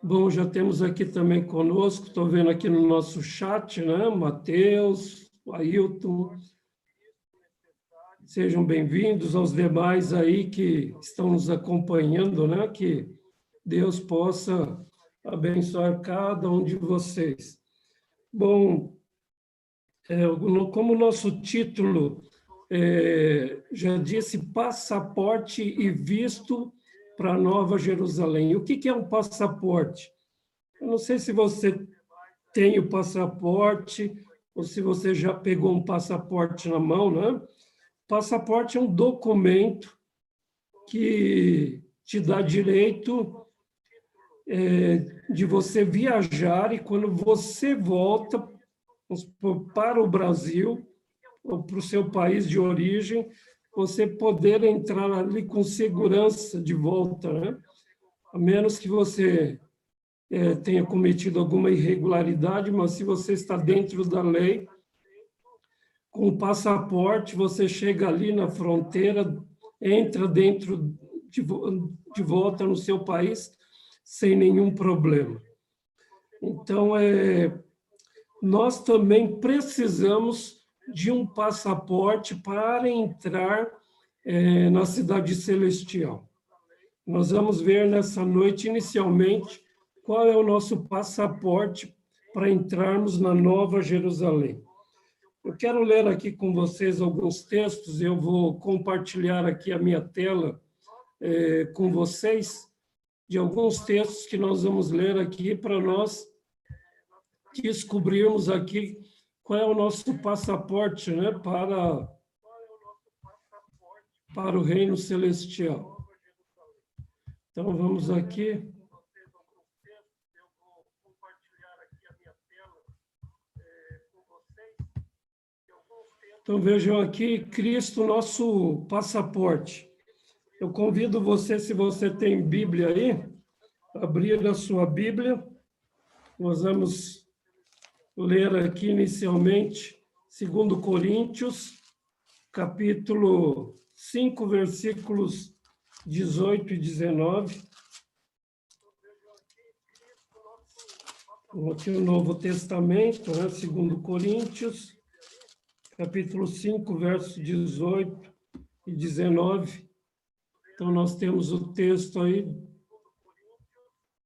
Bom, já temos aqui também conosco, estou vendo aqui no nosso chat, né? Mateus, Ailton. Sejam bem-vindos aos demais aí que estão nos acompanhando, né? Que Deus possa abençoar cada um de vocês. Bom, como o nosso título já disse, passaporte e visto para Nova Jerusalém. O que é um passaporte? Eu não sei se você tem o passaporte ou se você já pegou um passaporte na mão, né? Passaporte é um documento que te dá direito de você viajar e quando você volta para o Brasil ou para o seu país de origem, você poder entrar ali com segurança de volta, né? A menos que você tenha cometido alguma irregularidade, mas se você está dentro da lei, com o passaporte, você chega ali na fronteira, entra dentro de volta no seu país sem nenhum problema. Então, nós também precisamos de um passaporte para entrar na cidade celestial. Nós vamos ver nessa noite, inicialmente, qual é o nosso passaporte para entrarmos na Nova Jerusalém. Eu quero ler aqui com vocês alguns textos, eu vou compartilhar aqui a minha tela com vocês, de alguns textos que nós vamos ler aqui para nós descobrirmos aqui qual é o nosso passaporte, né, para o reino celestial. Então, vamos aqui. Então, vejam aqui, Cristo, nosso passaporte. Eu convido você, se você tem Bíblia aí, abrir a sua Bíblia. Nós vamos ler aqui inicialmente, 2 Coríntios, capítulo 5, versículos 18 e 19. Aqui o Novo Testamento, né? 2 Coríntios, capítulo 5, versos 18 e 19. Então, nós temos o texto aí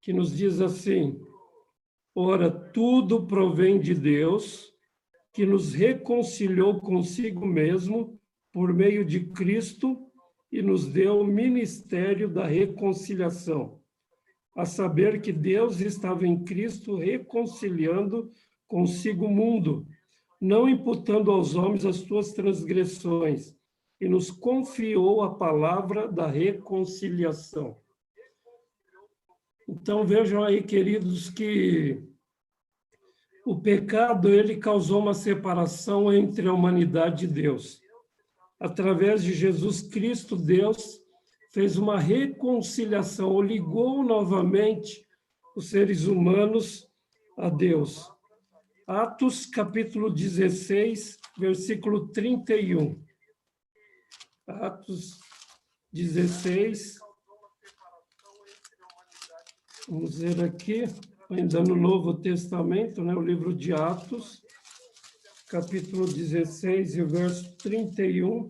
que nos diz assim: ora, tudo provém de Deus, que nos reconciliou consigo mesmo por meio de Cristo e nos deu o ministério da reconciliação, a saber que Deus estava em Cristo reconciliando consigo o mundo, não imputando aos homens as suas transgressões, e nos confiou a palavra da reconciliação. Então, vejam aí, queridos, que o pecado, ele causou uma separação entre a humanidade e Deus. Através de Jesus Cristo, Deus fez uma reconciliação, ou ligou novamente os seres humanos a Deus. Atos, capítulo 16, versículo 31. Atos 16. Vamos ver aqui, ainda no Novo Testamento, né, o livro de Atos, capítulo 16 e o verso 31.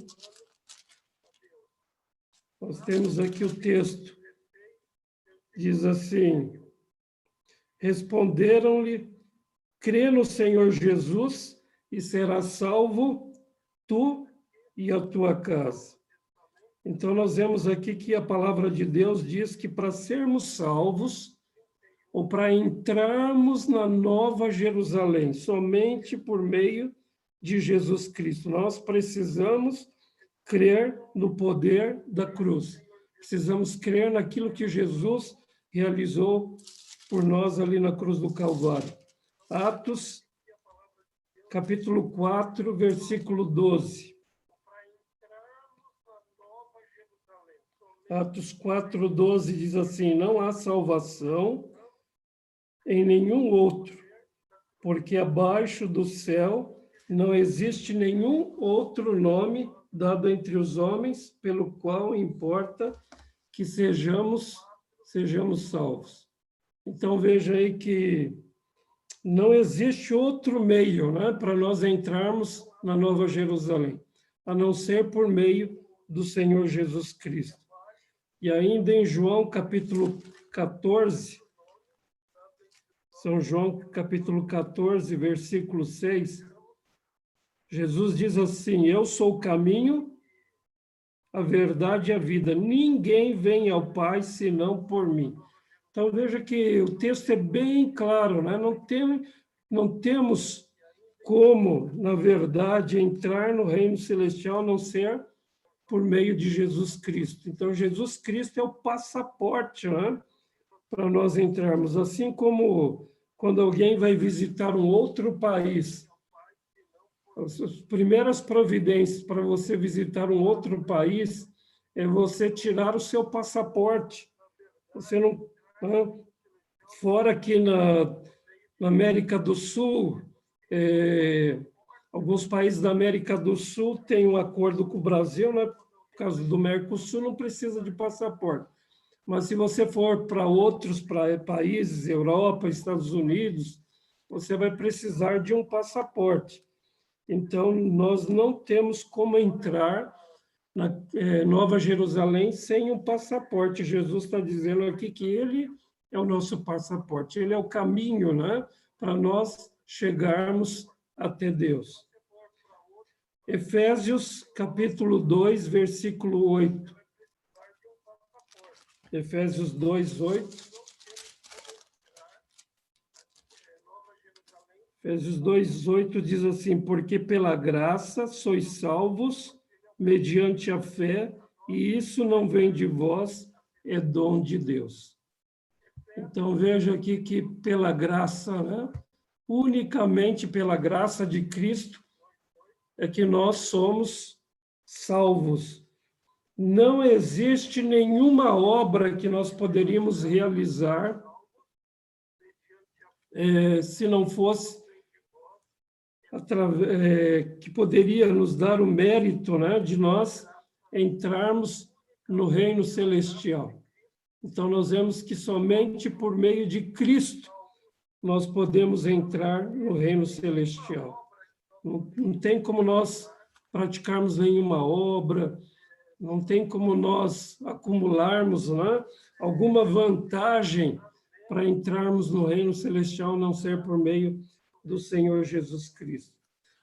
Nós temos aqui o texto. Diz assim: responderam-lhe, crê no Senhor Jesus e serás salvo, tu e a tua casa. Então, nós vemos aqui que a palavra de Deus diz que para sermos salvos, ou para entrarmos na Nova Jerusalém, somente por meio de Jesus Cristo, nós precisamos crer no poder da cruz. Precisamos crer naquilo que Jesus realizou por nós ali na cruz do Calvário. Atos, capítulo 4, versículo 12. Atos 4, 12 diz assim: não há salvação em nenhum outro, porque abaixo do céu não existe nenhum outro nome dado entre os homens, pelo qual importa que sejamos sejamos salvos. Então, veja aí que não existe outro meio, né, para nós entrarmos na Nova Jerusalém, a não ser por meio do Senhor Jesus Cristo. E ainda em João capítulo 14, São João capítulo 14, versículo 6, Jesus diz assim: eu sou o caminho, a verdade e a vida. Ninguém vem ao Pai senão por mim. Então, veja que o texto é bem claro, né? Não temos como, na verdade, entrar no reino celestial a não ser por meio de Jesus Cristo. Então, Jesus Cristo é o passaporte, né, para nós entrarmos. Assim como quando alguém vai visitar um outro país, as primeiras providências para você visitar um outro país é você tirar o seu passaporte. Você não... Né? Fora aqui na América do Sul, alguns países da América do Sul têm um acordo com o Brasil, né? Por causa do Mercosul, não precisa de passaporte. Mas se você for para outros países, Europa, Estados Unidos, você vai precisar de um passaporte. Então, nós não temos como entrar na Nova Jerusalém sem um passaporte. Jesus está dizendo aqui que ele é o nosso passaporte, ele é o caminho, né, para nós chegarmos até Deus. Efésios capítulo 2, versículo 8. Efésios 2, 8. Efésios 2, 8 diz assim: porque pela graça sois salvos mediante a fé, e isso não vem de vós, é dom de Deus. Então, veja aqui que pela graça, né, unicamente pela graça de Cristo, é que nós somos salvos. Não existe nenhuma obra que nós poderíamos realizar se não fosse que poderia nos dar o mérito, né, de nós entrarmos no reino celestial. Então, nós vemos que somente por meio de Cristo nós podemos entrar no reino celestial. Não tem como nós praticarmos nenhuma obra, não tem como nós acumularmos, né, alguma vantagem para entrarmos no reino celestial, a não ser por meio do Senhor Jesus Cristo.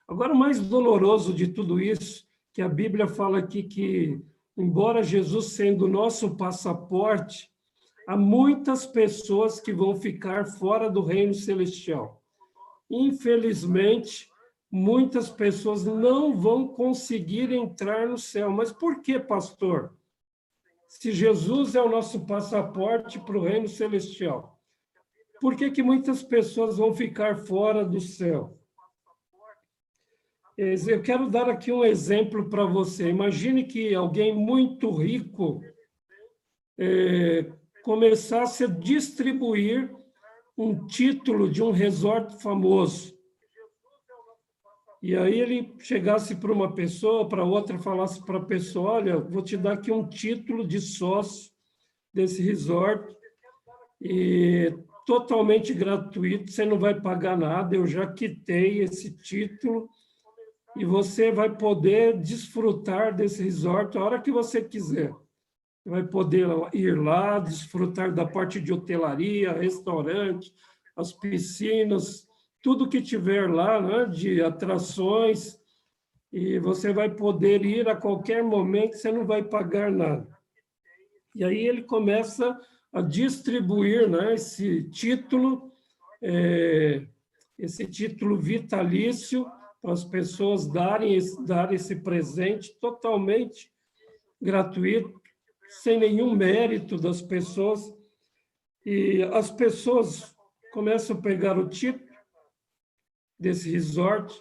Agora, o mais doloroso de tudo isso, que a Bíblia fala aqui que, embora Jesus sendo o nosso passaporte, há muitas pessoas que vão ficar fora do reino celestial. Infelizmente, muitas pessoas não vão conseguir entrar no céu. Mas por que, pastor? Se Jesus é o nosso passaporte para o reino celestial, por que muitas pessoas vão ficar fora do céu? Eu quero dar aqui um exemplo para você. Imagine que alguém muito rico começasse a distribuir um título de um resort famoso. E aí ele chegasse para uma pessoa, para outra, falasse para a pessoa: olha, vou te dar aqui um título de sócio desse resort, e totalmente gratuito, você não vai pagar nada, eu já quitei esse título, e você vai poder desfrutar desse resort a hora que você quiser. Vai poder ir lá, desfrutar da parte de hotelaria, restaurante, as piscinas, tudo que tiver lá, né, de atrações, e você vai poder ir a qualquer momento, você não vai pagar nada. E aí ele começa a distribuir, né, esse título vitalício para as pessoas darem esse presente totalmente gratuito, sem nenhum mérito das pessoas, e as pessoas começam a pegar o título desse resort,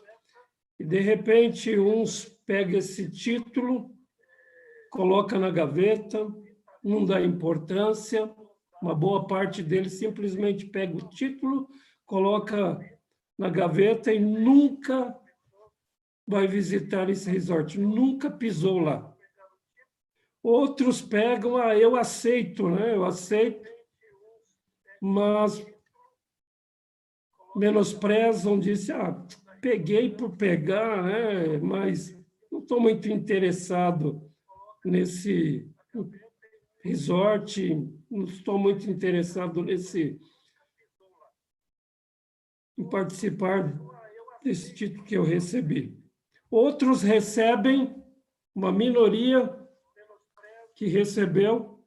e de repente uns pegam esse título, coloca na gaveta, não dá importância, uma boa parte deles simplesmente pega o título, coloca na gaveta e nunca vai visitar esse resort, nunca pisou lá. Outros pegam, eu aceito, né? Eu aceito, mas menosprezam, dizem, peguei por pegar, né? Mas não estou muito interessado nesse resort, não estou muito interessado em participar desse título que eu recebi. Outros recebem, uma minoria que recebeu,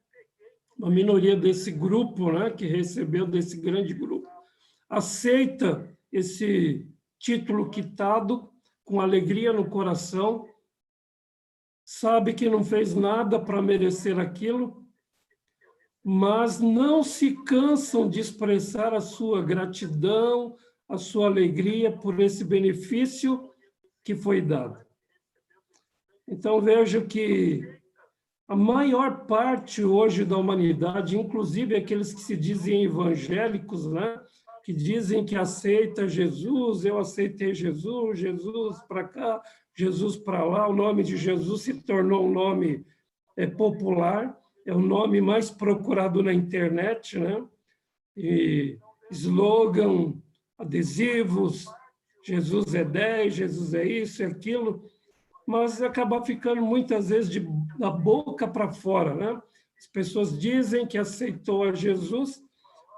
uma minoria desse grupo, né, que recebeu desse grande grupo, aceita esse título quitado com alegria no coração, sabe que não fez nada para merecer aquilo, mas não se cansam de expressar a sua gratidão, a sua alegria por esse benefício que foi dado. Então, vejo que a maior parte hoje da humanidade, inclusive aqueles que se dizem evangélicos, né, que dizem que aceita Jesus, eu aceitei Jesus, Jesus para cá, Jesus para lá, o nome de Jesus se tornou um nome popular, é o nome mais procurado na internet, né? E slogan, adesivos, Jesus é 10, Jesus é isso e aquilo, mas acaba ficando muitas vezes da boca para fora, né? As pessoas dizem que aceitou a Jesus,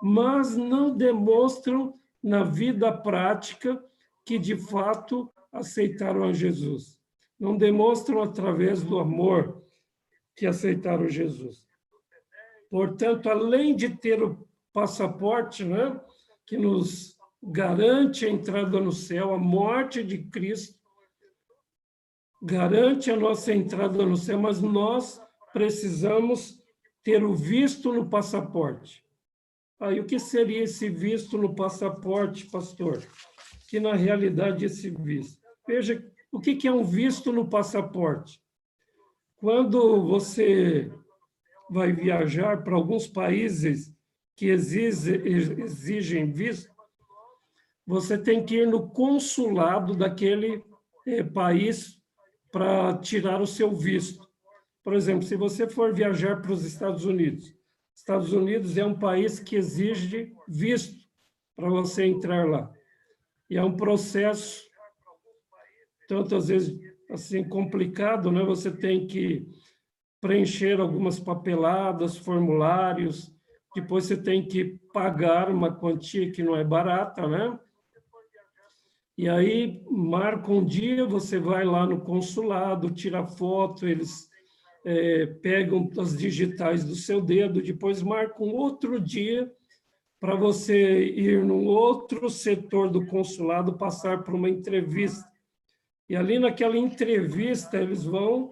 mas não demonstram na vida prática que, de fato, aceitaram a Jesus. Não demonstram através do amor que aceitaram Jesus. Portanto, além de ter o passaporte, né, que nos garante a entrada no céu, a morte de Cristo, garante a nossa entrada no céu, mas nós precisamos ter o visto no passaporte. Aí, o que seria esse visto no passaporte, pastor? Que, na realidade, esse visto. Veja, o que é um visto no passaporte? Quando você vai viajar para alguns países que exigem visto, você tem que ir no consulado daquele país para tirar o seu visto. Por exemplo, se você for viajar para os Estados Unidos é um país que exige visto para você entrar lá. E é um processo, tantas vezes assim, complicado, né? Você tem que preencher algumas papeladas, formulários, depois você tem que pagar uma quantia que não é barata, né? E aí, marca um dia, você vai lá no consulado, tira foto, eles pegam as digitais do seu dedo, depois marca um outro dia para você ir num outro setor do consulado, passar por uma entrevista. E ali naquela entrevista, eles vão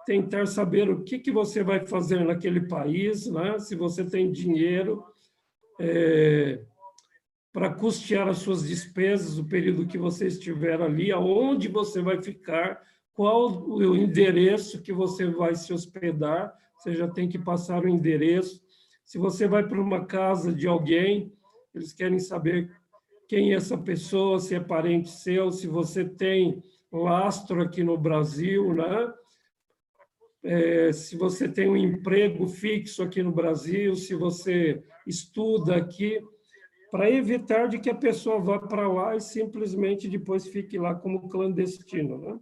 tentar saber o que você vai fazer naquele país, né? Se você tem dinheiro para custear as suas despesas, o período que você estiver ali, aonde você vai ficar, qual o endereço que você vai se hospedar, você já tem que passar o endereço. Se você vai para uma casa de alguém, eles querem saber quem é essa pessoa, se é parente seu, se você tem lastro aqui no Brasil, né? Se você tem um emprego fixo aqui no Brasil, se você estuda aqui, para evitar de que a pessoa vá para lá e simplesmente depois fique lá como clandestino, né?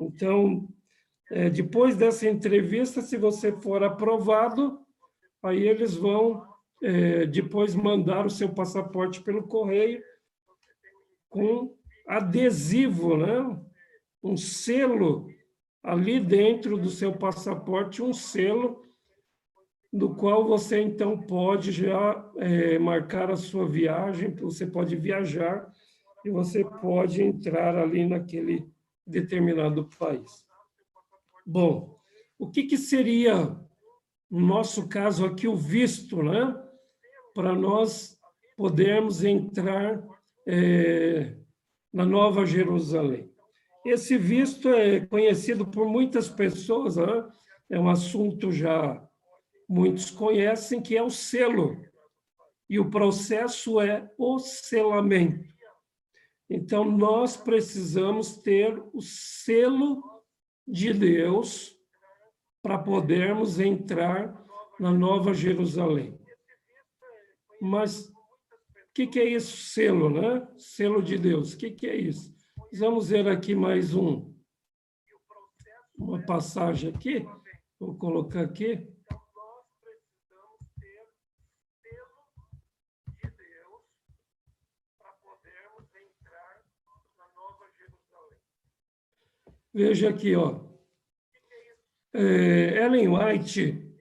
Então, depois dessa entrevista, se você for aprovado, aí eles vão depois mandar o seu passaporte pelo correio com adesivo, né? Um selo ali dentro do seu passaporte, um selo do qual você, então, pode já marcar a sua viagem, você pode viajar e você pode entrar ali naquele determinado país. Bom, o que seria, no nosso caso aqui, o visto, né? Para nós podermos entrar na Nova Jerusalém. Esse visto é conhecido por muitas pessoas, né? É um assunto já muitos conhecem, que é o selo. E o processo é o selamento. Então, nós precisamos ter o selo de Deus para podermos entrar na Nova Jerusalém. Mas o que é isso, selo, né? Selo de Deus. O que é isso? Vamos ver aqui mais uma passagem aqui. Vou colocar aqui. Veja aqui, ó. Ellen White,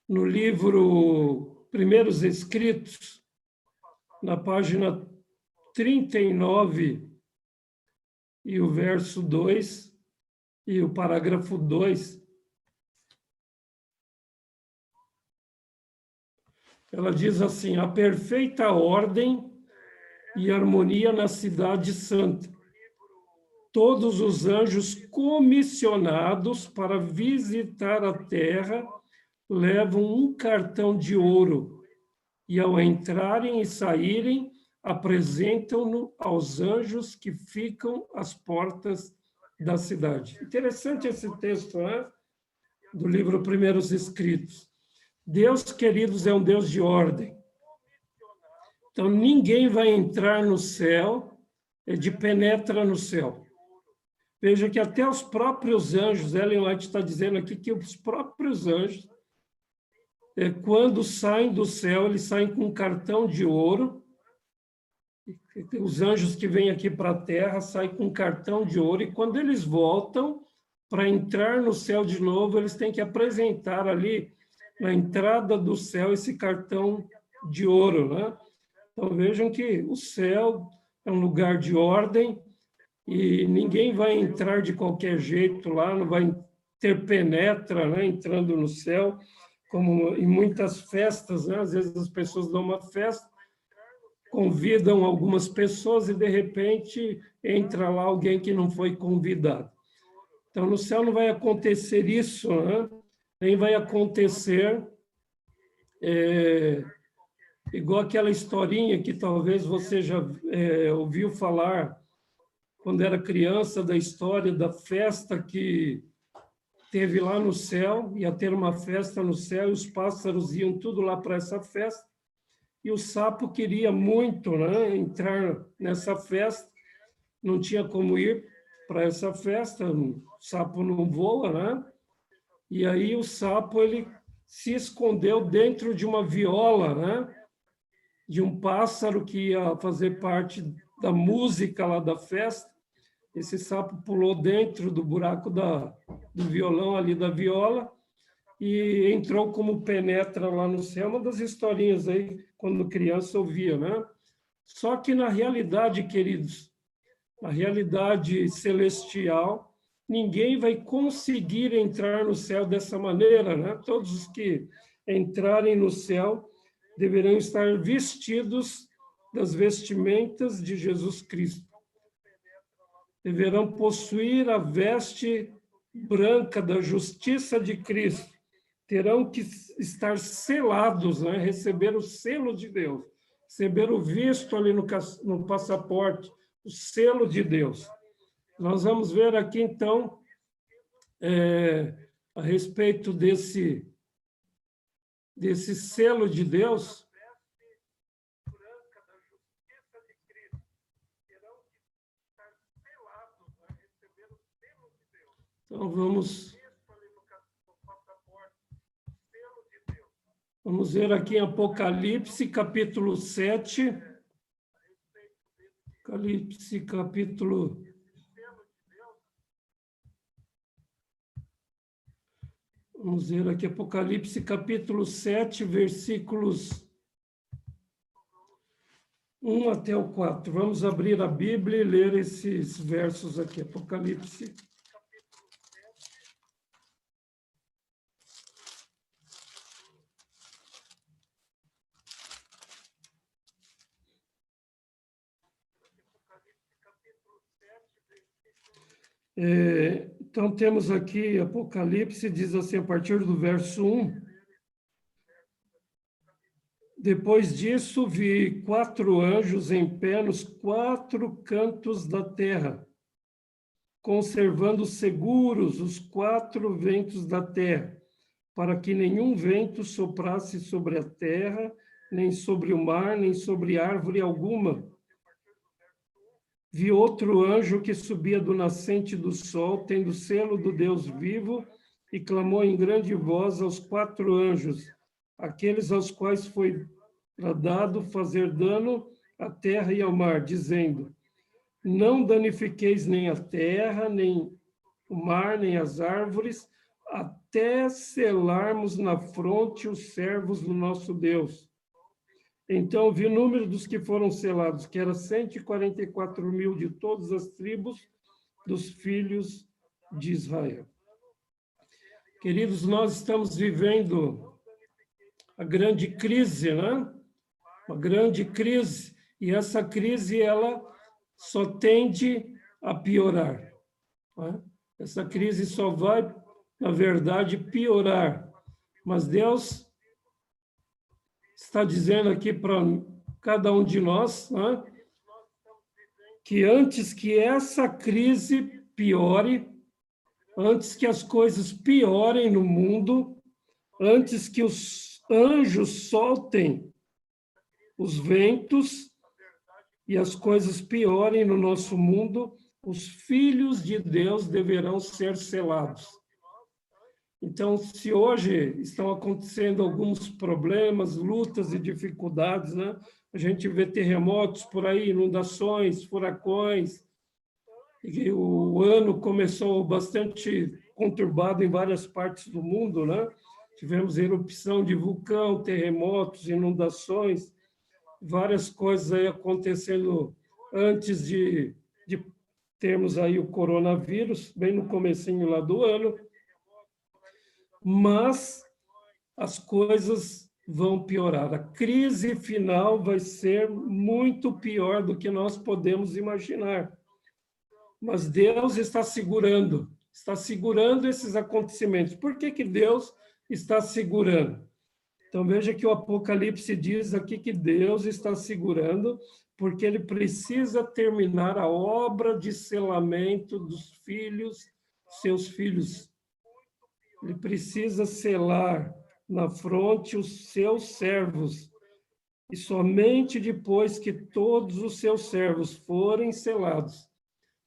no livro Primeiros Escritos, na página 39, e o verso 2, e o parágrafo 2, ela diz assim: a perfeita ordem e harmonia na cidade santa. Todos os anjos comissionados para visitar a terra levam um cartão de ouro e, ao entrarem e saírem, apresentam-no aos anjos que ficam às portas da cidade. Interessante esse texto, né? Do livro Primeiros Escritos. Deus, queridos, é um Deus de ordem. Então, ninguém vai entrar no céu de penetra no céu. Veja que até os próprios anjos, Ellen White está dizendo aqui que os próprios anjos, quando saem do céu, eles saem com um cartão de ouro. Os anjos que vêm aqui para a terra saem com um cartão de ouro, e quando eles voltam para entrar no céu de novo, eles têm que apresentar ali, na entrada do céu, esse cartão de ouro, né? Então, vejam que o céu é um lugar de ordem, e ninguém vai entrar de qualquer jeito lá, não vai ter penetra, né, entrando no céu, como em muitas festas, né? Às vezes as pessoas dão uma festa, convidam algumas pessoas e, de repente, entra lá alguém que não foi convidado. Então, no céu não vai acontecer isso, né? Nem vai acontecer igual aquela historinha que talvez você já ouviu falar quando era criança, da história da festa que teve lá no céu. Ia ter uma festa no céu e os pássaros iam tudo lá para essa festa, e o sapo queria muito, né, entrar nessa festa, não tinha como ir para essa festa, o sapo não voa, né? E aí o sapo ele se escondeu dentro de uma viola, né, de um pássaro que ia fazer parte da música lá da festa. Esse sapo pulou dentro do buraco do violão ali da viola e entrou como penetra lá no céu. Uma das historinhas aí, quando criança ouvia, né? Só que na realidade, queridos, na realidade celestial, ninguém vai conseguir entrar no céu dessa maneira, né? Todos os que entrarem no céu deverão estar vestidos das vestimentas de Jesus Cristo. Deverão possuir a veste branca da justiça de Cristo. Terão que estar selados, né? Receber o selo de Deus, receber o visto ali no passaporte, o selo de Deus. Nós vamos ver aqui, então, a respeito desse selo de Deus. Então, vamos ver aqui em Apocalipse, capítulo 7. Apocalipse, capítulo... Vamos ver aqui, Apocalipse, capítulo 7, versículos 1 até o 4. Vamos abrir a Bíblia e ler esses versos aqui. Apocalipse. Então, temos aqui Apocalipse, diz assim, a partir do verso 1. Depois disso, vi 4 anjos em pé nos 4 cantos da terra, conservando seguros os 4 ventos da terra, para que nenhum vento soprasse sobre a terra, nem sobre o mar, nem sobre árvore alguma. Vi outro anjo que subia do nascente do sol, tendo o selo do Deus vivo, e clamou em grande voz aos 4 anjos, aqueles aos quais foi dado fazer dano à terra e ao mar, dizendo: não danifiqueis nem a terra, nem o mar, nem as árvores, até selarmos na fronte os servos do nosso Deus. Então vi o número dos que foram selados, que era 144.000 de todas as tribos dos filhos de Israel. Queridos, nós estamos vivendo a grande crise, né? Uma grande crise, e essa crise, ela só tende a piorar, né? Essa crise só vai, na verdade, piorar. Mas Deus está dizendo aqui para cada um de nós, né, que antes que essa crise piore, antes que as coisas piorem no mundo, antes que os anjos soltem os ventos e as coisas piorem no nosso mundo, os filhos de Deus deverão ser selados. Então, se hoje estão acontecendo alguns problemas, lutas e dificuldades, né? A gente vê terremotos por aí, inundações, furacões, e o ano começou bastante conturbado em várias partes do mundo, né? Tivemos erupção de vulcão, terremotos, inundações, várias coisas aí acontecendo antes de termos aí o coronavírus, bem no comecinho lá do ano, mas as coisas vão piorar. A crise final vai ser muito pior do que nós podemos imaginar. Mas Deus está segurando esses acontecimentos. Por que que Deus está segurando? Então, veja que o Apocalipse diz aqui que Deus está segurando, porque ele precisa terminar a obra de selamento dos filhos, seus filhos. Ele precisa selar na fronte os seus servos. E somente depois que todos os seus servos forem selados,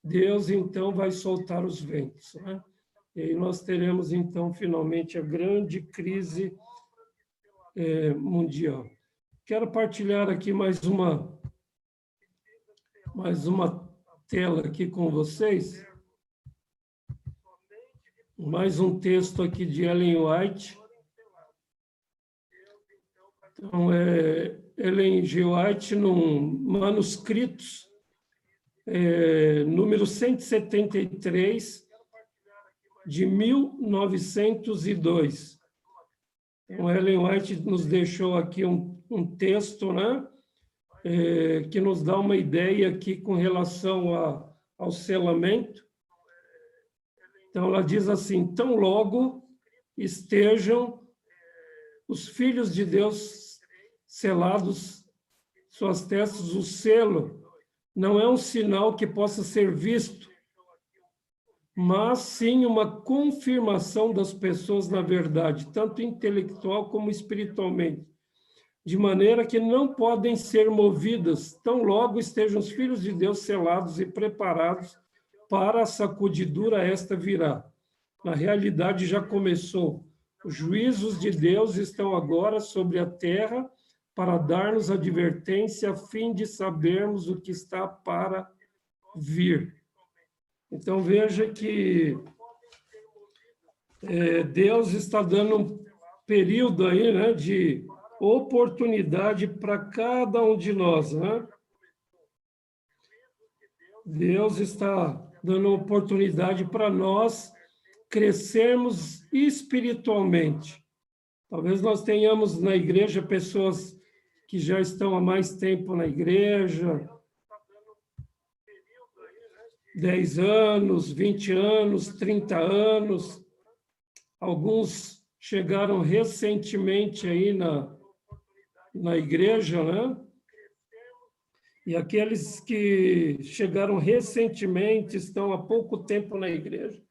Deus então vai soltar os ventos, né? E aí nós teremos então finalmente a grande crise mundial. Quero partilhar aqui mais uma tela aqui com vocês. Mais um texto aqui de Ellen White. Então, Ellen G. White, num manuscritos, número 173, de 1902. Então, Ellen White nos deixou aqui um texto, né, que nos dá uma ideia aqui com relação ao selamento. Então, ela diz assim: tão logo estejam os filhos de Deus selados, suas testas, o selo não é um sinal que possa ser visto, mas sim uma confirmação das pessoas na verdade, tanto intelectual como espiritualmente, de maneira que não podem ser movidas, tão logo estejam os filhos de Deus selados e preparados para a sacudidura, esta virá. Na realidade, já começou. Os juízos de Deus estão agora sobre a terra para dar-nos advertência a fim de sabermos o que está para vir. Então, veja que Deus está dando um período aí, né, de oportunidade para cada um de nós, né? Deus está dando oportunidade para nós crescermos espiritualmente. Talvez nós tenhamos na igreja pessoas que já estão há mais tempo na igreja, 10 anos, 20 anos, 30 anos. Alguns chegaram recentemente aí na igreja, né? E aqueles que chegaram recentemente, estão há pouco tempo na igreja,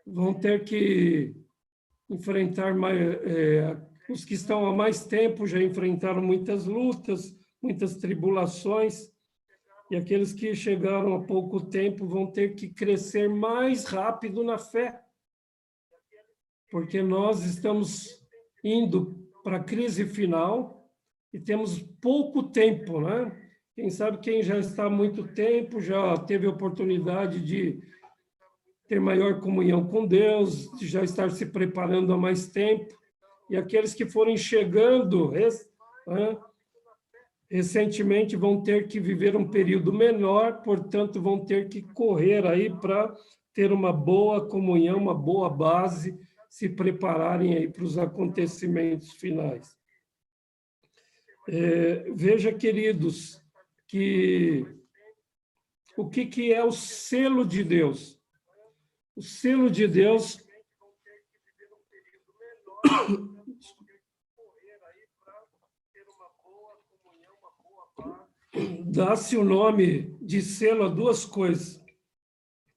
vão ter que enfrentar Os que estão há mais tempo já enfrentaram muitas lutas, muitas tribulações, e aqueles que chegaram há pouco tempo vão ter que crescer mais rápido na fé, porque nós estamos indo para a crise final e temos pouco tempo, né? Quem sabe quem já está há muito tempo, já teve oportunidade de ter maior comunhão com Deus, de já estar se preparando há mais tempo, e aqueles que forem chegando recentemente vão ter que viver um período menor, portanto, vão ter que correr aí para ter uma boa comunhão, uma boa base, se prepararem aí para os acontecimentos finais. Veja, queridos, que o que é o selo de Deus? O selo de Deus dá-se o nome de selo a duas coisas.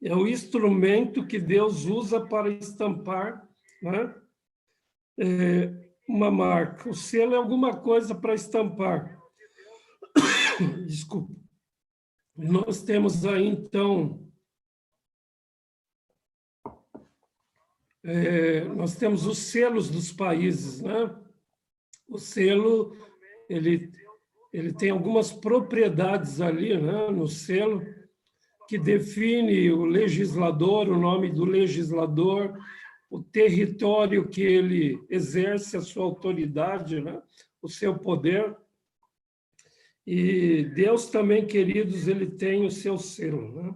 É o instrumento que Deus usa para estampar, né? Uma marca. O selo é alguma coisa para estampar. Desculpa. Nós temos aí, então, nós temos os selos dos países, né? O selo, ele tem algumas propriedades ali, né, no selo, que define o legislador, o nome do legislador, o território que ele exerce a sua autoridade, né, o seu poder. E Deus também, queridos, ele tem o seu selo, né?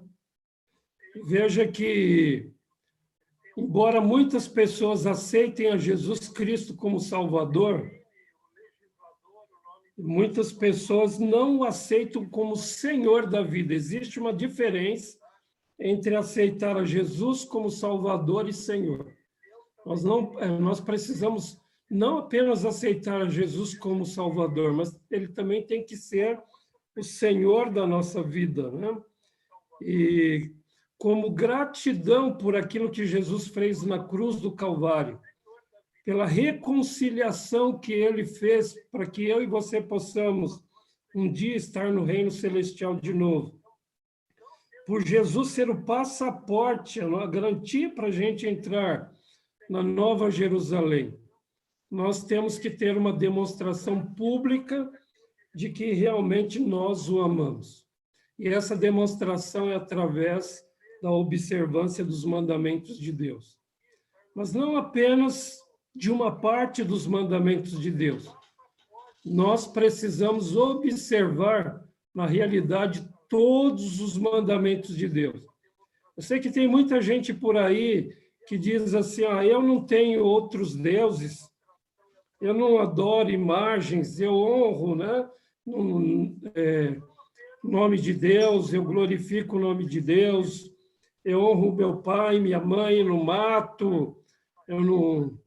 Veja que, embora muitas pessoas aceitem a Jesus Cristo como Salvador, muitas pessoas não o aceitam como Senhor da vida. Existe uma diferença entre aceitar a Jesus como Salvador e Senhor. Nós precisamos não apenas aceitar a Jesus como Salvador, mas ele também tem que ser o Senhor da nossa vida, né? E como gratidão por aquilo que Jesus fez na cruz do Calvário, pela reconciliação que ele fez para que eu e você possamos um dia estar no reino celestial de novo. Por Jesus ser o passaporte, a garantia para a gente entrar na Nova Jerusalém, nós temos que ter uma demonstração pública de que realmente nós o amamos. E essa demonstração é através da observância dos mandamentos de Deus. Mas não apenas de uma parte dos mandamentos de Deus. Nós precisamos observar, na realidade, todos os mandamentos de Deus. Eu sei que tem muita gente por aí que diz assim, eu não tenho outros deuses, eu não adoro imagens, eu honro, né, o nome de Deus, eu glorifico o nome de Deus, eu honro meu pai, minha mãe, não mato, eu não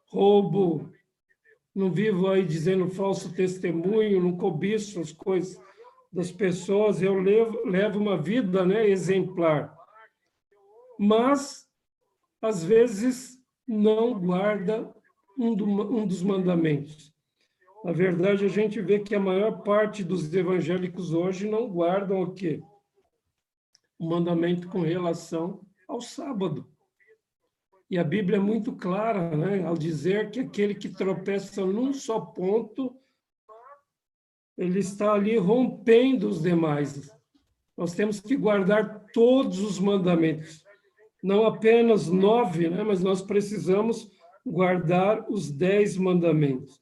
roubo, não vivo aí dizendo falso testemunho, não cobiço as coisas das pessoas, eu levo uma vida, né, exemplar. Mas, às vezes, não guarda um dos mandamentos. Na verdade, a gente vê que a maior parte dos evangélicos hoje não guardam o quê? O mandamento com relação ao sábado. E a Bíblia é muito clara, né, ao dizer que aquele que tropeça num só ponto, ele está ali rompendo os demais. Nós temos que guardar todos os mandamentos, não apenas 9, né, mas nós precisamos guardar os 10 mandamentos.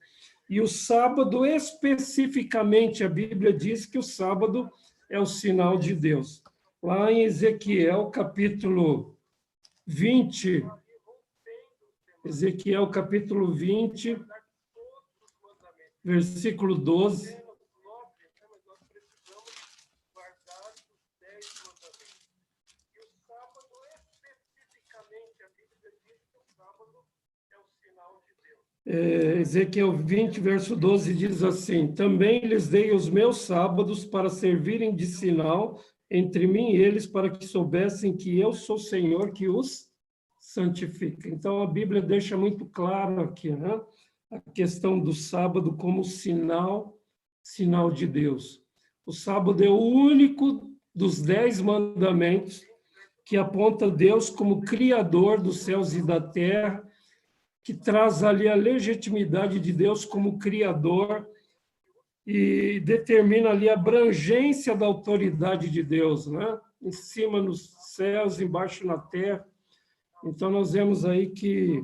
E o sábado, especificamente, a Bíblia diz que o sábado é o sinal de Deus. Lá em Ezequiel, capítulo 20, Ezequiel, capítulo 20, versículo 12. Ezequiel 20, verso 12, diz assim: Também lhes dei os meus sábados para servirem de sinal entre mim e eles, para que soubessem que eu sou o Senhor que os santifica. Então, a Bíblia deixa muito claro aqui, né? a questão do sábado como sinal de Deus. O sábado é o único dos 10 mandamentos que aponta Deus como criador dos céus e da terra, que traz ali a legitimidade de Deus como criador e determina ali a abrangência da autoridade de Deus, né? Em cima nos céus, embaixo na terra. Então, nós vemos aí que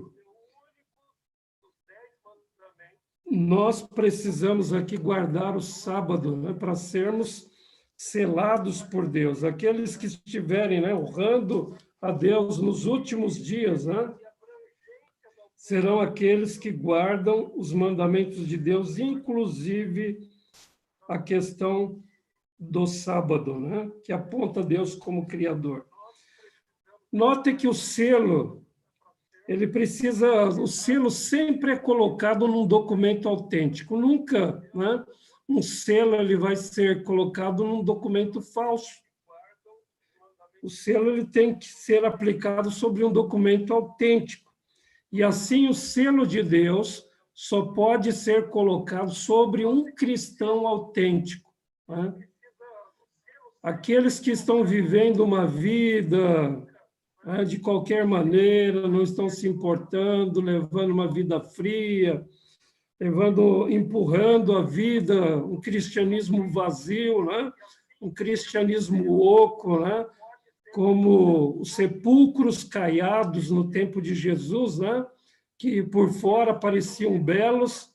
nós precisamos aqui guardar o sábado, né, para sermos selados por Deus. Aqueles que estiverem, né, honrando a Deus nos últimos dias, né, serão aqueles que guardam os mandamentos de Deus, inclusive a questão do sábado, né, que aponta Deus como Criador. Note que o selo, o selo sempre é colocado num documento autêntico, nunca, né, um selo ele vai ser colocado num documento falso. O selo ele tem que ser aplicado sobre um documento autêntico. E assim o selo de Deus só pode ser colocado sobre um cristão autêntico, né? Aqueles que estão vivendo uma vida, né, de qualquer maneira, não estão se importando, levando uma vida fria, empurrando a vida, um cristianismo vazio, né? Um cristianismo oco, né? Como os sepulcros caiados no tempo de Jesus, né? Que por fora pareciam belos,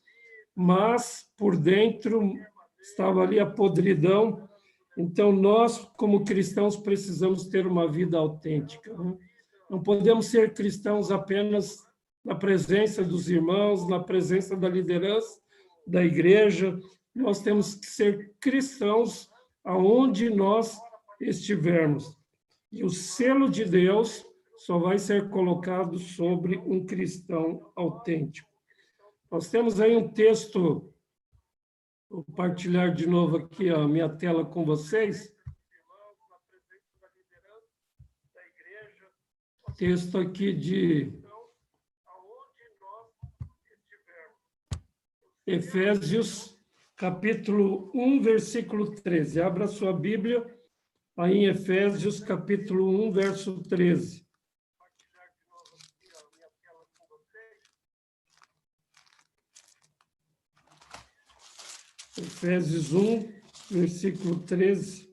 mas por dentro estava ali a podridão. Então, nós, como cristãos, precisamos ter uma vida autêntica, né? Não podemos ser cristãos apenas na presença dos irmãos, na presença da liderança da igreja. Nós temos que ser cristãos aonde nós estivermos. E o selo de Deus só vai ser colocado sobre um cristão autêntico. Nós temos aí um texto, vou compartilhar de novo aqui a minha tela com vocês. Texto aqui de Efésios, capítulo 1, versículo 13. Abra sua Bíblia aí em Efésios, capítulo 1, verso 13. Efésios 1, versículo 13.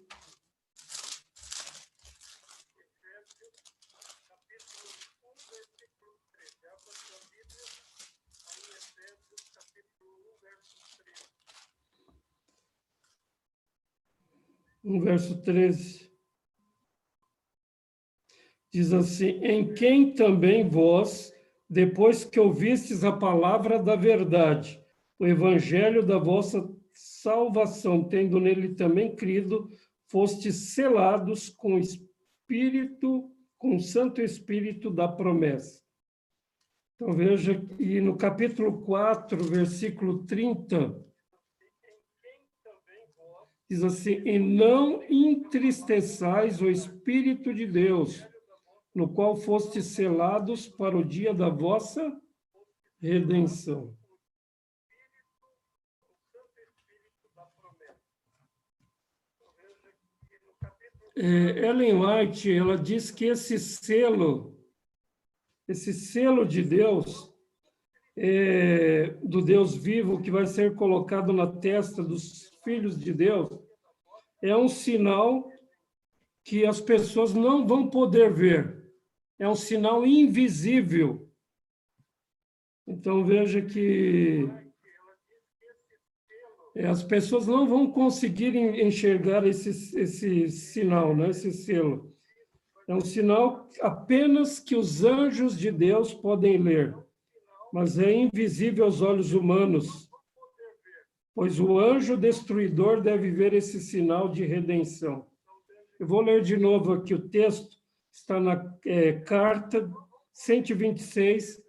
Verso 13, diz assim: em quem também vós, depois que ouvistes a palavra da verdade, o evangelho da vossa salvação, tendo nele também crido, fostes selados com o Espírito, com o Santo Espírito da promessa. Então veja, e no capítulo 4, versículo 30, diz assim: e não entristeçais o Espírito de Deus, no qual fostes selados para o dia da vossa redenção. Ellen White, ela diz que esse selo de Deus, do Deus vivo, que vai ser colocado na testa dos filhos de Deus, é um sinal que as pessoas não vão poder ver. É um sinal invisível. Então, veja que as pessoas não vão conseguir enxergar esse sinal, né? Esse selo. É um sinal apenas que os anjos de Deus podem ler, mas é invisível aos olhos humanos, pois o anjo destruidor deve ver esse sinal de redenção. Eu vou ler de novo aqui o texto, está na carta 126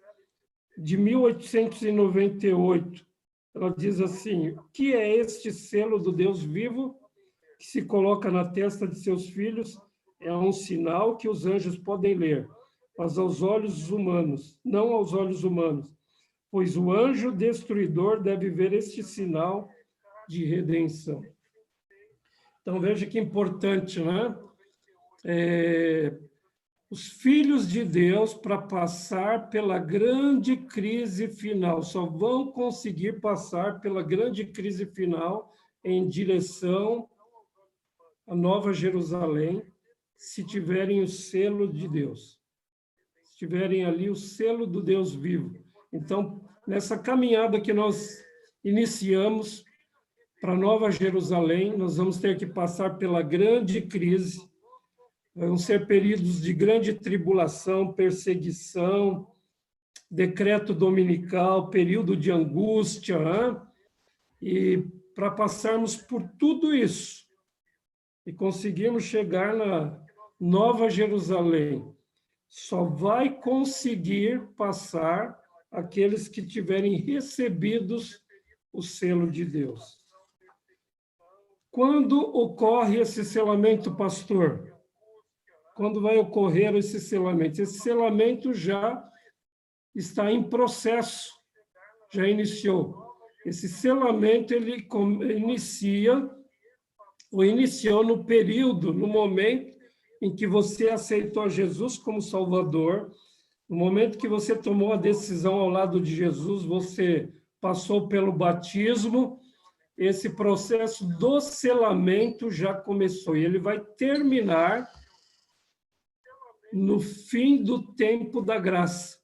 de 1898. Ela diz assim: o que é este selo do Deus vivo que se coloca na testa de seus filhos? É um sinal que os anjos podem ler, mas aos olhos humanos, não aos olhos humanos, pois o anjo destruidor deve ver este sinal de redenção. Então, veja que importante, né? Os filhos de Deus, para passar pela grande crise final, só vão conseguir passar pela grande crise final em direção à Nova Jerusalém, se tiverem o selo de Deus, se tiverem ali o selo do Deus vivo. Então, nessa caminhada que nós iniciamos para Nova Jerusalém, nós vamos ter que passar pela grande crise. Vão ser períodos de grande tribulação, perseguição, decreto dominical, período de angústia, né? E para passarmos por tudo isso e conseguirmos chegar na Nova Jerusalém, só vai conseguir passar aqueles que tiverem recebidos o selo de Deus. Quando ocorre esse selamento, pastor? Quando vai ocorrer esse selamento? Esse selamento já está em processo, já iniciou. Esse selamento, ele iniciou no período, no momento em que você aceitou Jesus como Salvador, no momento que você tomou a decisão ao lado de Jesus, você passou pelo batismo, esse processo do selamento já começou, e ele vai terminar no fim do tempo da graça.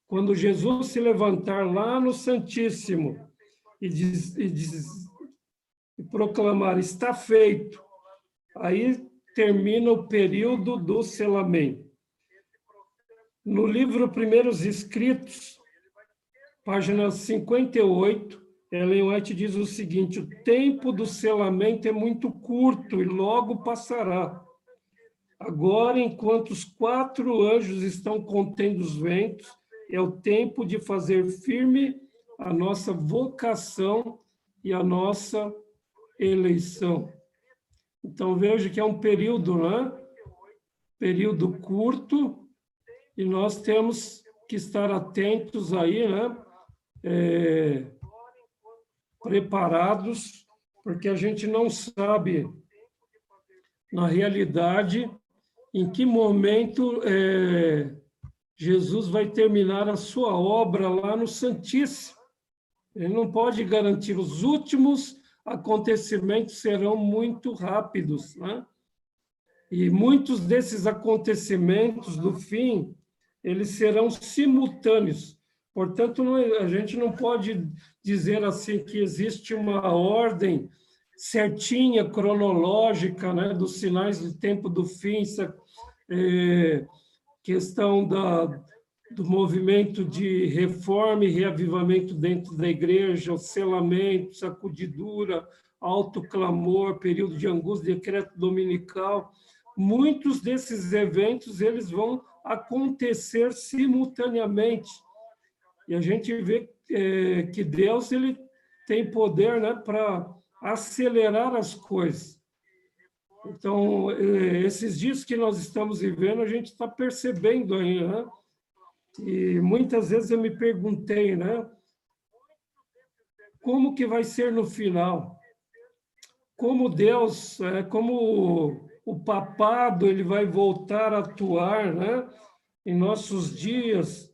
Quando Jesus se levantar lá no Santíssimo e proclamar, está feito, aí termina o período do selamento. No livro Primeiros Escritos, página 58, Ellen White diz o seguinte: o tempo do selamento é muito curto e logo passará. Agora, enquanto os 4 anjos estão contendo os ventos, é o tempo de fazer firme a nossa vocação e a nossa eleição. Então, veja que é um período, né? Período curto, e nós temos que estar atentos aí, né? Preparados, porque a gente não sabe, na realidade, em que momento Jesus vai terminar a sua obra lá no Santíssimo. Ele não pode garantir. Os últimos acontecimentos serão muito rápidos, né? E muitos desses acontecimentos do fim, eles serão simultâneos. Portanto, a gente não pode dizer assim que existe uma ordem certinha, cronológica, né, dos sinais do tempo do fim, questão do movimento de reforma e reavivamento dentro da igreja, o selamento, sacudidura, alto clamor, período de angústia, decreto dominical. Muitos desses eventos eles vão acontecer simultaneamente. E a gente vê que Deus ele tem poder, né, para acelerar as coisas. Então, esses dias que nós estamos vivendo, a gente está percebendo aí, né? E muitas vezes eu me perguntei, né? Como que vai ser no final? Como Deus, como o papado ele vai voltar a atuar, né? Em nossos dias,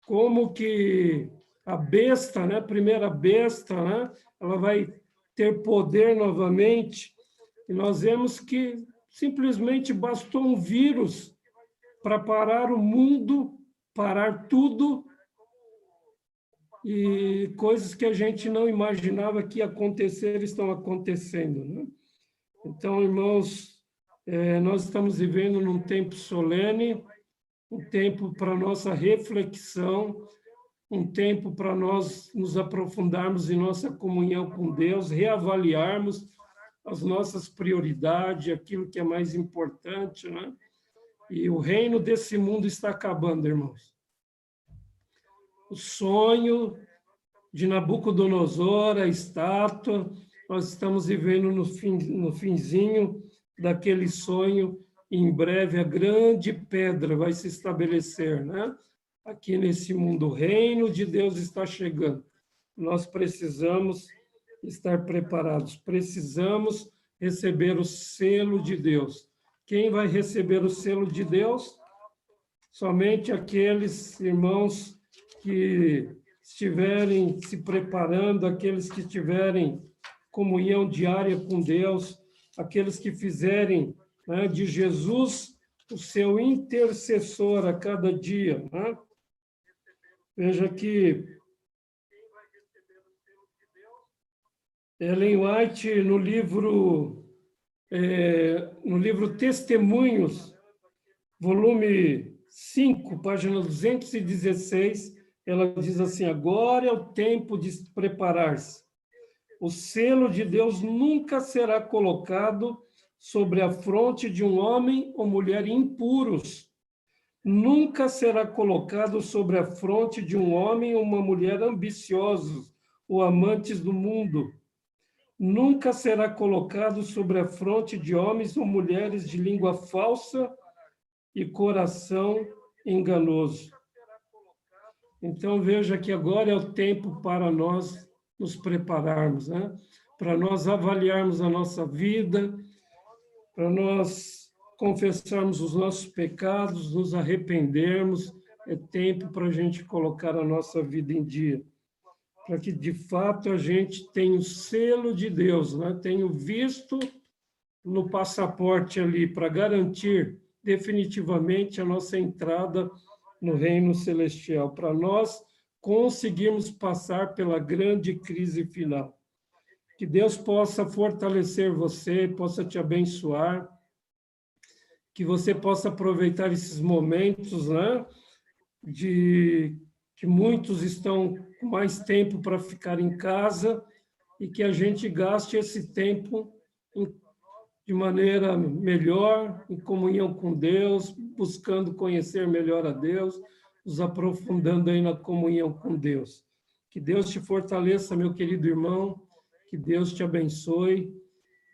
como que a besta, né? A primeira besta, né? Ela vai ter poder novamente. E nós vemos que simplesmente bastou um vírus para parar o mundo, parar tudo, e coisas que a gente não imaginava que ia acontecer estão acontecendo, né? Então, irmãos, nós estamos vivendo num tempo solene, um tempo para nossa reflexão, um tempo para nós nos aprofundarmos em nossa comunhão com Deus, reavaliarmos as nossas prioridades, aquilo que é mais importante, né? E o reino desse mundo está acabando, irmãos. O sonho de Nabucodonosor, a estátua, nós estamos vivendo no finzinho daquele sonho, e em breve a grande pedra vai se estabelecer, né? aqui nesse mundo. O reino de Deus está chegando. Nós precisamos estar preparados, precisamos receber o selo de Deus. Quem vai receber o selo de Deus? Somente aqueles irmãos que estiverem se preparando, aqueles que tiverem comunhão diária com Deus, aqueles que fizerem, né, de Jesus o seu intercessor a cada dia. Né? Veja que Ellen White, no livro Testemunhos, volume 5, página 216, ela diz assim: agora é o tempo de preparar-se. O selo de Deus nunca será colocado sobre a fronte de um homem ou mulher impuros. Nunca será colocado sobre a fronte de um homem ou uma mulher ambiciosos ou amantes do mundo. Nunca será colocado sobre a fronte de homens ou mulheres de língua falsa e coração enganoso. Então, veja que agora é o tempo para nós nos prepararmos, né? Para nós avaliarmos a nossa vida, para nós confessarmos os nossos pecados, nos arrependermos. É tempo para a gente colocar a nossa vida em dia, para que, de fato, a gente tenha o selo de Deus, né? Tenha o visto no passaporte ali, para garantir definitivamente a nossa entrada no reino celestial, para nós conseguirmos passar pela grande crise final. Que Deus possa fortalecer você, possa te abençoar, que você possa aproveitar esses momentos, né, de que muitos estão com mais tempo para ficar em casa e que a gente gaste esse tempo de maneira melhor, em comunhão com Deus, buscando conhecer melhor a Deus, nos aprofundando aí na comunhão com Deus. Que Deus te fortaleça, meu querido irmão, que Deus te abençoe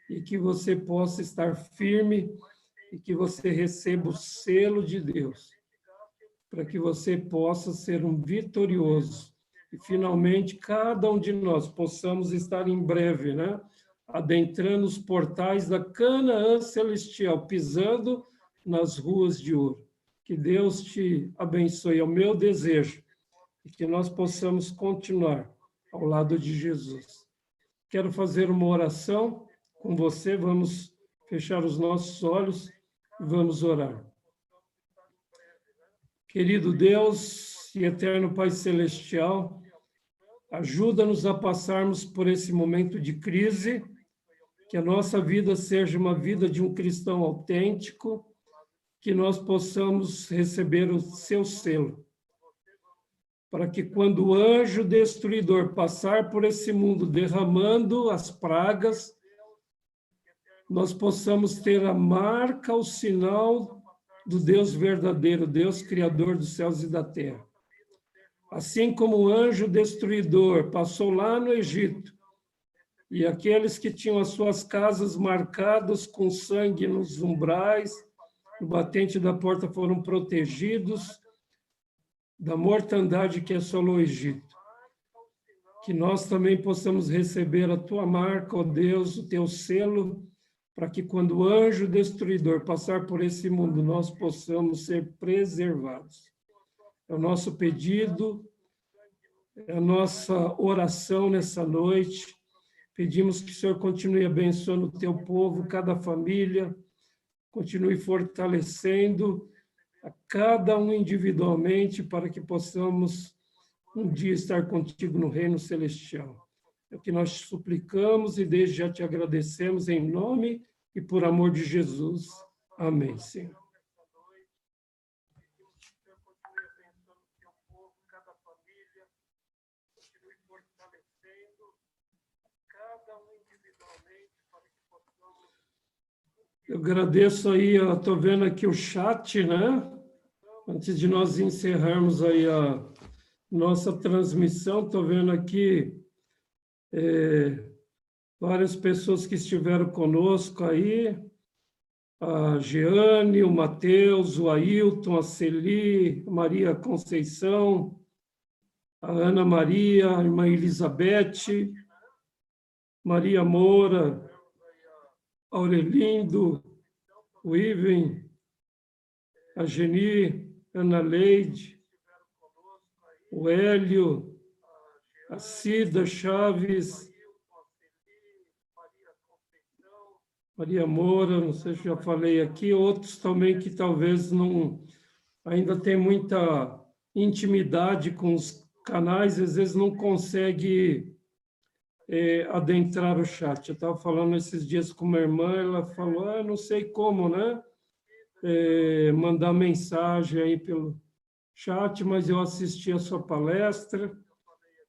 e que você possa estar firme e que você receba o selo de Deus, para que você possa ser um vitorioso. E, finalmente, cada um de nós possamos estar em breve, né, adentrando os portais da Canaã celestial, pisando nas ruas de ouro. Que Deus te abençoe, é o meu desejo, e que nós possamos continuar ao lado de Jesus. Quero fazer uma oração com você, vamos fechar os nossos olhos e vamos orar. Querido Deus e eterno Pai Celestial, ajuda-nos a passarmos por esse momento de crise, que a nossa vida seja uma vida de um cristão autêntico, que nós possamos receber o seu selo, para que quando o anjo destruidor passar por esse mundo derramando as pragas, nós possamos ter a marca, o sinal do Deus verdadeiro, Deus criador dos céus e da terra. Assim como o anjo destruidor passou lá no Egito, e aqueles que tinham as suas casas marcadas com sangue nos umbrais, no batente da porta, foram protegidos da mortandade que assolou o Egito. Que nós também possamos receber a tua marca, ó Deus, o teu selo, para que quando o anjo destruidor passar por esse mundo, nós possamos ser preservados. É o nosso pedido, é a nossa oração nessa noite. Pedimos que o Senhor continue abençoando o teu povo, cada família, continue fortalecendo a cada um individualmente, para que possamos um dia estar contigo no reino celestial. É o que nós te suplicamos e desde já te agradecemos em nome e por amor de Jesus. Amém, Senhor. Eu agradeço aí, estou vendo aqui o chat, né? Antes de nós encerrarmos aí a nossa transmissão, estou vendo aqui várias pessoas que estiveram conosco aí. a Jeane, o Matheus, o Ailton, a Celi, a Maria Conceição, a Ana Maria, a irmã Elizabeth, Maria Moura, Aurelindo, o Iven, a Geni, Ana Leide, o Hélio, a Cida Chaves, Maria Moura, não sei se já falei aqui, outros também que talvez não ainda tem muita intimidade com os canais, às vezes não consegue adentrar o chat. Eu estava falando esses dias com uma irmã, ela falou, não sei como, né? Mandar mensagem aí pelo chat, mas eu assisti a sua palestra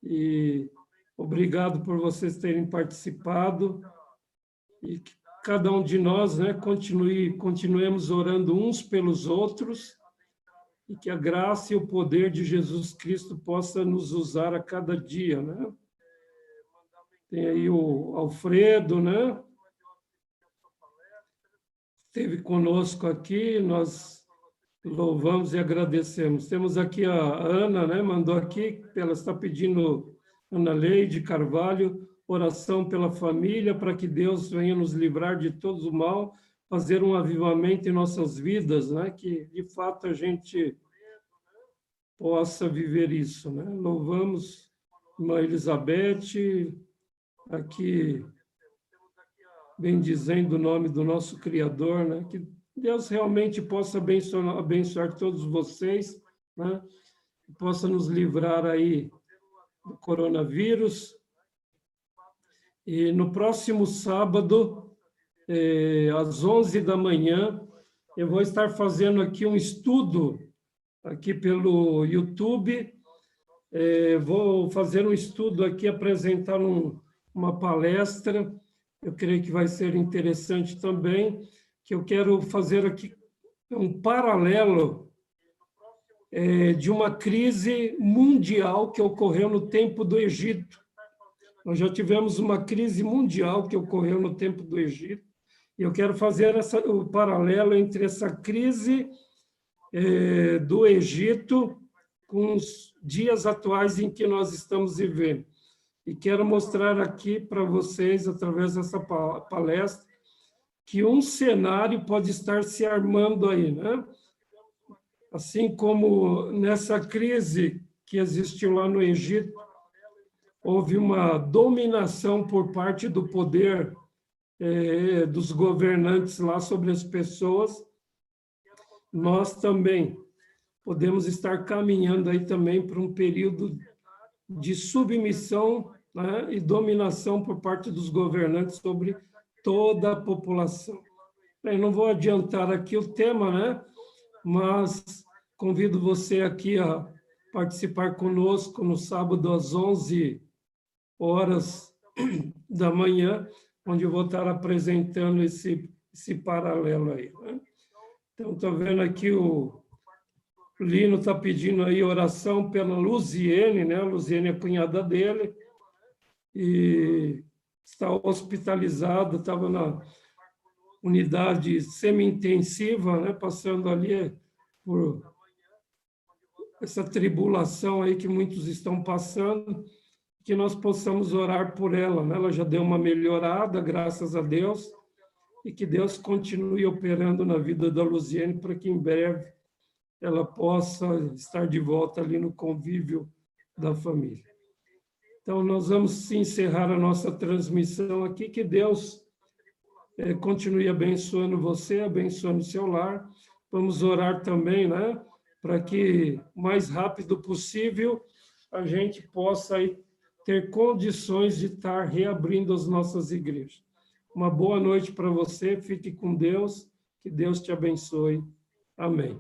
e obrigado por vocês terem participado e que cada um de nós, né, continuemos orando uns pelos outros e que a graça e o poder de Jesus Cristo possa nos usar a cada dia, né? Tem aí o Alfredo, né? Esteve conosco aqui, nós louvamos e agradecemos. Temos aqui a Ana, né? Mandou aqui, ela está pedindo, Ana Leide Carvalho, oração pela família, para que Deus venha nos livrar de todo o mal, fazer um avivamento em nossas vidas, né? Que, de fato, a gente possa viver isso, né? Louvamos irmã Elizabeth, aqui bendizendo o nome do nosso Criador, né? Que Deus realmente possa abençoar todos vocês, né? Que possa nos livrar aí do coronavírus. E no próximo sábado, às 11 da manhã, eu vou estar fazendo aqui um estudo, aqui pelo YouTube. Vou fazer um estudo aqui, apresentar uma palestra, eu creio que vai ser interessante também, que eu quero fazer aqui um paralelo de uma crise mundial que ocorreu no tempo do Egito. Nós já tivemos uma crise mundial que ocorreu no tempo do Egito, e eu quero fazer o paralelo entre essa crise do Egito com os dias atuais em que nós estamos vivendo. E quero mostrar aqui para vocês, através dessa palestra, que um cenário pode estar se armando aí, né? Assim como nessa crise que existiu lá no Egito, houve uma dominação por parte do poder dos governantes lá sobre as pessoas, nós também podemos estar caminhando aí também para um período de submissão, né, e dominação por parte dos governantes sobre toda a população. Bem, não vou adiantar aqui o tema, né, mas convido você aqui a participar conosco no sábado às 11 horas da manhã, onde eu vou estar apresentando esse paralelo aí, né? Então, estou vendo aqui o Lino está pedindo aí oração pela Luziene, né? A Luziene é a cunhada dele, e está hospitalizada, estava na unidade semi-intensiva, né? Passando ali por essa tribulação aí que muitos estão passando, que nós possamos orar por ela, né? Ela já deu uma melhorada, graças a Deus, e que Deus continue operando na vida da Luziene para que em breve ela possa estar de volta ali no convívio da família. Então, nós vamos encerrar a nossa transmissão aqui, que Deus continue abençoando você, abençoando o seu lar. Vamos orar também, né, para que o mais rápido possível a gente possa aí ter condições de estar reabrindo as nossas igrejas. Uma boa noite para você, fique com Deus, que Deus te abençoe. Amém.